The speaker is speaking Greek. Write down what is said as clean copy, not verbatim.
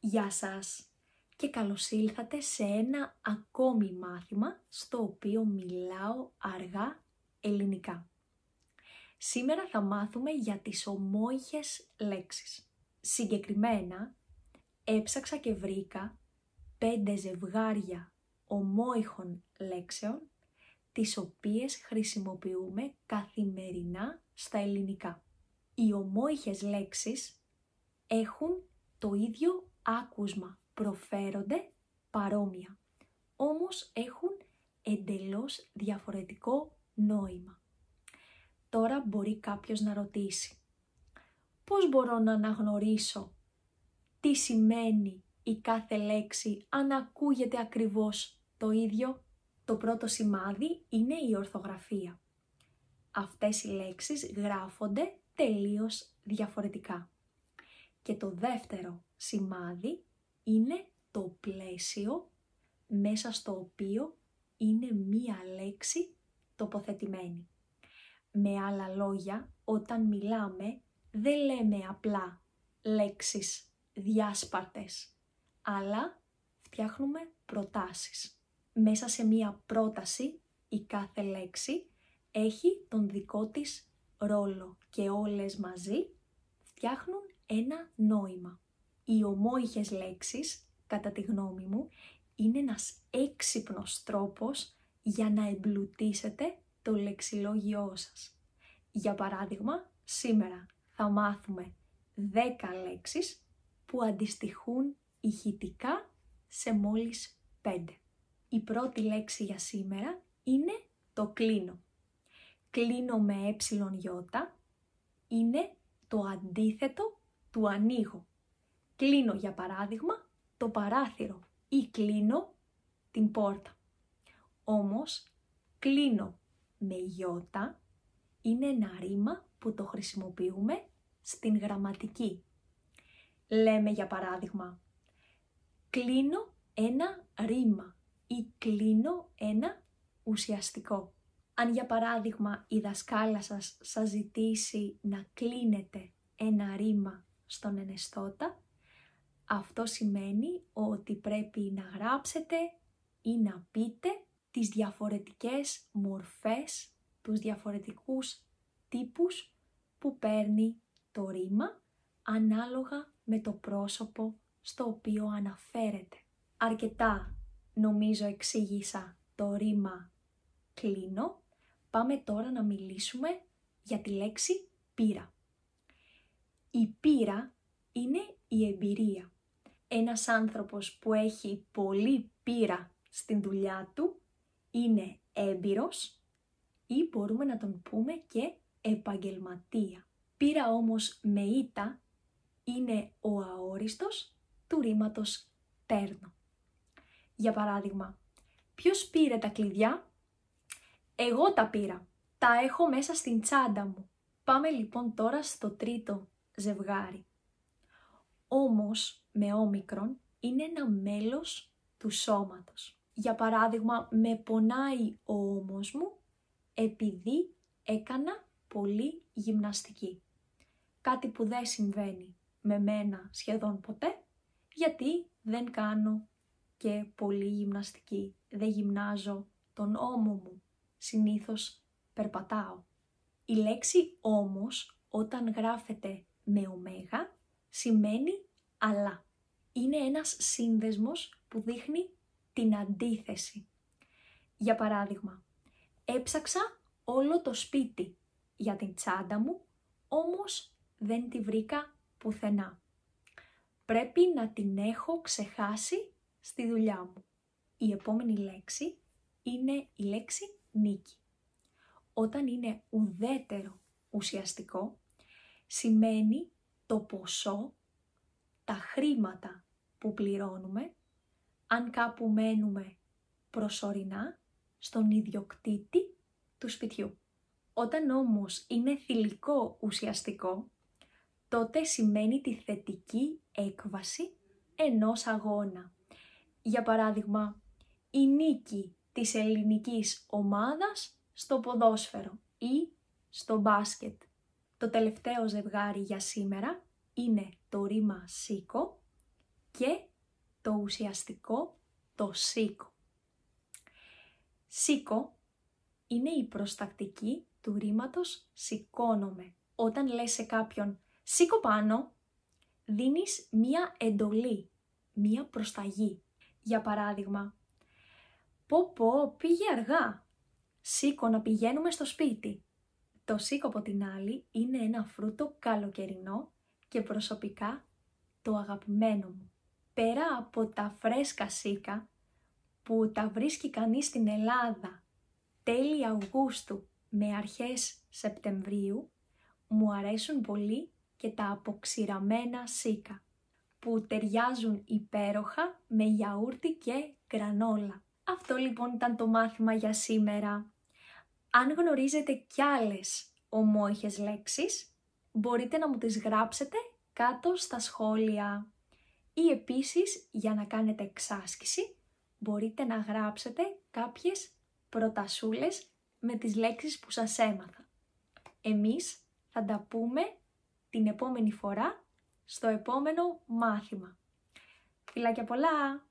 Γεια σας και καλώς ήλθατε σε ένα ακόμη μάθημα στο οποίο μιλάω αργά ελληνικά. Σήμερα θα μάθουμε για τις ομόηχες λέξεις. Συγκεκριμένα, έψαξα και βρήκα 5 ζευγάρια ομόηχων λέξεων, τις οποίες χρησιμοποιούμε καθημερινά στα ελληνικά. Οι ομόηχες λέξεις έχουν το ίδιο άκουσμα, προφέρονται παρόμοια, όμως έχουν εντελώς διαφορετικό νόημα. Τώρα μπορεί κάποιος να ρωτήσει, πώς μπορώ να αναγνωρίσω τι σημαίνει η κάθε λέξη αν ακούγεται ακριβώς το ίδιο? Το πρώτο σημάδι είναι η ορθογραφία. Αυτές οι λέξεις γράφονται τελείως διαφορετικά. Και το δεύτερο σημάδι είναι το πλαίσιο μέσα στο οποίο είναι μία λέξη τοποθετημένη. Με άλλα λόγια, όταν μιλάμε δεν λέμε απλά λέξεις διάσπαρτες, αλλά φτιάχνουμε προτάσεις. Μέσα σε μία πρόταση η κάθε λέξη έχει τον δικό της ρόλο και όλες μαζί φτιάχνουν ένα νόημα. Οι ομόηχες λέξεις, κατά τη γνώμη μου, είναι ένας έξυπνος τρόπος για να εμπλουτίσετε το λεξιλόγιό σας. Για παράδειγμα, σήμερα θα μάθουμε 10 λέξεις που αντιστοιχούν ηχητικά σε μόλις 5. Η πρώτη λέξη για σήμερα είναι το κλείνω. Κλείνω με γιώτα είναι το αντίθετο του ανοίγω. Κλείνω για παράδειγμα το παράθυρο ή κλείνω την πόρτα. Όμως κλείνω με γιώτα είναι ένα ρήμα που το χρησιμοποιούμε στην γραμματική. Λέμε για παράδειγμα κλείνω ένα ρήμα ή κλείνω ένα ουσιαστικό. Αν για παράδειγμα η δασκάλα σας ζητήσει να κλείνετε ένα ρήμα στον ενεστώτα, αυτό σημαίνει ότι πρέπει να γράψετε ή να πείτε τις διαφορετικές μορφές, τους διαφορετικούς τύπους που παίρνει το ρήμα ανάλογα με το πρόσωπο στο οποίο αναφέρεται. Αρκετά νομίζω εξήγησα το ρήμα κλείνω. Πάμε τώρα να μιλήσουμε για τη λέξη πείρα. Η πείρα είναι η εμπειρία. Ένας άνθρωπος που έχει πολλή πείρα στην δουλειά του είναι έμπειρος ή μπορούμε να τον πούμε και επαγγελματία. Πείρα όμως με ήτα είναι ο αόριστος του ρήματος παίρνω. Για παράδειγμα, ποιος πήρε τα κλειδιά? Εγώ τα πήρα. Τα έχω μέσα στην τσάντα μου. Πάμε λοιπόν τώρα στο τρίτο ζευγάρι. Όμως με όμικρον είναι ένα μέλος του σώματος. Για παράδειγμα, με πονάει ο ώμος μου επειδή έκανα πολύ γυμναστική. Κάτι που δεν συμβαίνει με μένα σχεδόν ποτέ, γιατί δεν κάνω και πολύ γυμναστική. Δεν γυμνάζω τον ώμο μου. Συνήθως περπατάω. Η λέξη όμως όταν γράφεται με ωμέγα σημαίνει αλλά. Είναι ένας σύνδεσμος που δείχνει την αντίθεση. Για παράδειγμα, έψαξα όλο το σπίτι για την τσάντα μου, όμως δεν τη βρήκα πουθενά. Πρέπει να την έχω ξεχάσει στη δουλειά μου. Η επόμενη λέξη είναι η λέξη νίκη. Όταν είναι ουδέτερο ουσιαστικό, σημαίνει το ποσό, τα χρήματα που πληρώνουμε, αν κάπου μένουμε προσωρινά, στον ιδιοκτήτη του σπιτιού. Όταν όμως είναι θηλυκό ουσιαστικό, τότε σημαίνει τη θετική έκβαση ενός αγώνα. Για παράδειγμα, η νίκη της ελληνικής ομάδας στο ποδόσφαιρο ή στο μπάσκετ. Το τελευταίο ζευγάρι για σήμερα είναι το ρήμα σήκω και το ουσιαστικό, το σήκω. Σήκω είναι η προστακτική του ρήματος σηκώνομαι. Όταν λες σε κάποιον σήκω πάνω, δίνεις μία εντολή, μία προσταγή. Για παράδειγμα, πω πήγε αργά, σήκω να πηγαίνουμε στο σπίτι. Το σήκω από την άλλη είναι ένα φρούτο καλοκαιρινό και προσωπικά το αγαπημένο μου. Πέρα από τα φρέσκα σίκα που τα βρίσκει κανείς στην Ελλάδα τέλη Αυγούστου με αρχές Σεπτεμβρίου, μου αρέσουν πολύ και τα αποξηραμένα σίκα που ταιριάζουν υπέροχα με γιαούρτι και γκρανόλα. Αυτό λοιπόν ήταν το μάθημα για σήμερα. Αν γνωρίζετε κι άλλες ομόηχες λέξεις, μπορείτε να μου τις γράψετε κάτω στα σχόλια. Ή επίσης, για να κάνετε εξάσκηση, μπορείτε να γράψετε κάποιες προτασούλες με τις λέξεις που σας έμαθα. Εμείς θα τα πούμε την επόμενη φορά στο επόμενο μάθημα. Φιλάκια πολλά!